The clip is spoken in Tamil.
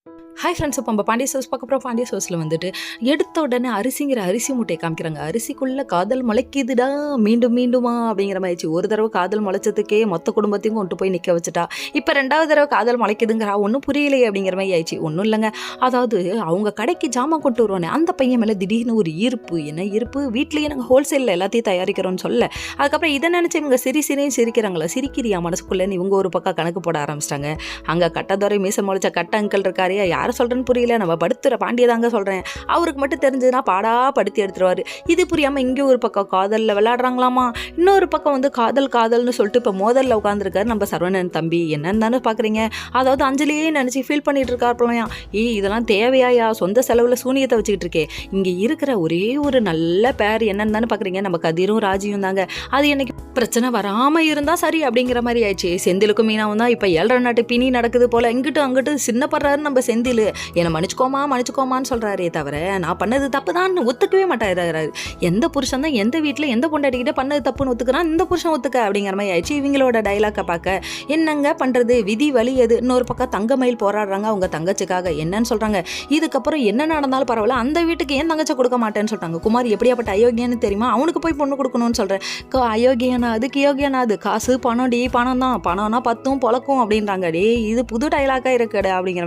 ஹாய் ஃப்ரெண்ட்ஸ், இப்போ நம்ம பாண்டிய சோஸ் பார்க்க போகிறோம். பாண்டிய சோஸில் வந்துட்டு எடுத்த உடனே அரிசிங்கிற அரிசி மூட்டையை காமிக்கிறாங்க. அரிசிக்குள்ளே காதல் முளைக்குதுடா மீண்டும் மீண்டுமா அப்படிங்கிற மாதிரிச்சு. ஒரு தடவை காதல் முளைச்சதுக்கே மொத்த குடும்பத்தையும் கொண்டு போய் நிற்க வச்சுட்டா. இப்போ ரெண்டாவது தடவை காதல் முளைக்குதுங்கிறா. ஒன்றும் புரியலையே அப்படிங்கிற மாதிரி ஆயிடுச்சு. ஒன்றும் இல்லைங்க, அதாவது அவங்க கடைக்கு ஜாமான் கொண்டு வருவானே அந்த பையன் மேலே திடீர்னு ஒரு ஈர்ப்பு. என்ன ஈர்ப்பு? வீட்லேயே நாங்கள் ஹோல்சேலில் எல்லாத்தையும் தயாரிக்கிறோன்னு சொல்ல, அதுக்கப்புறம் இதை நினச்சி இவங்க சிரிசினையும் சிரிக்கிறாங்களா. சிரிக்கிறியா மனசுக்குள்ளேன்னு இவங்க ஒரு பக்கம் கணக்கு போட ஆரம்பிச்சிட்டாங்க. அங்கே கட்டதுறை மீச முளைச்ச கட்ட அங்கிள் இருக்காரியா, யாரை சொல்கிறேன்னு புரியல, நம்ம படுத்துகிற பாண்டியதாங்க சொல்கிறேன், அவருக்கு மட்டும் தெரிஞ்சதுன்னா பாடா படுத்தி எடுத்துருவார். இது புரியாமல் இங்கே ஒரு பக்கம் காதலில் விளையாடுறாங்களாமா, இன்னொரு பக்கம் வந்து காதல்னு சொல்லிட்டு இப்போ மோதலில் உட்காந்துருக்காரு நம்ம சரவணன் தம்பி. என்னன்னு தானே பார்க்குறீங்க, அதாவது அஞ்சலியே நினச்சி ஃபீல் பண்ணிட்டு இருக்காருப்பலையா. இதெல்லாம் தேவையாயா, சொந்த செலவில் சூனியத்தை வச்சுக்கிட்டு இருக்கே. இங்கே இருக்கிற ஒரே ஒரு நல்ல பேர் என்னன்னு தானே பார்க்குறீங்க, நம்ம கதிரும் ராஜியும் தாங்க. அது என்னைக்கு பிரச்சனை வராமல் இருந்தால் சரி அப்படிங்கிற மாதிரி ஆயிடுச்சு. செந்திலுக்கும் மீனாவும் தான் இப்போ 7 நாட்டு பிணி நடக்குது போல். இங்கிட்டு அங்கிட்டு சின்னப்படுறாரு நம்ம செந்தில். என்னை மன்னிச்சுக்கோமான்னு சொல்கிறாரே தவிர நான் பண்ணது தப்பு தான் ஒத்துக்கவே மாட்டாரு. எந்த புருஷன் தான் எந்த வீட்டில் எந்த பொண்டாட்டிக்கிட்ட பண்ணது தப்புன்னு ஒத்துக்கிறான், இந்த புருஷன் ஒத்துக்க அப்படிங்கிற மாதிரி ஆயிடுச்சு. இவங்களோட டைலாக்கை பார்க்க என்னங்க பண்ணுறது, விதி வழி எது. இன்னொரு பக்கம் தங்கமயில் போராடுறாங்க அவங்க தங்கச்சிக்காக. என்னன்னு சொல்கிறாங்க, இதுக்கப்புறம் என்ன நடந்தாலும் பரவாயில்ல, அந்த வீட்டுக்கு ஏன் தங்கச்சி கொடுக்க மாட்டேன்னு சொல்கிறாங்க. குமார் எப்படியாப்பட்ட அயோக்கியன்னு தெரியுமா, அவனுக்கு போய் பொண்ணு கொடுக்கணும்னு சொல்கிறேன். அயோக்கியனா அதுக்கு யோகியனா அது, காசு பணம் பணம் தான், பணம்னா பத்தும் பொழக்கும் அப்படின்றாங்க. இது புது டைலாக்காக இருக்குடா அப்படிங்கிற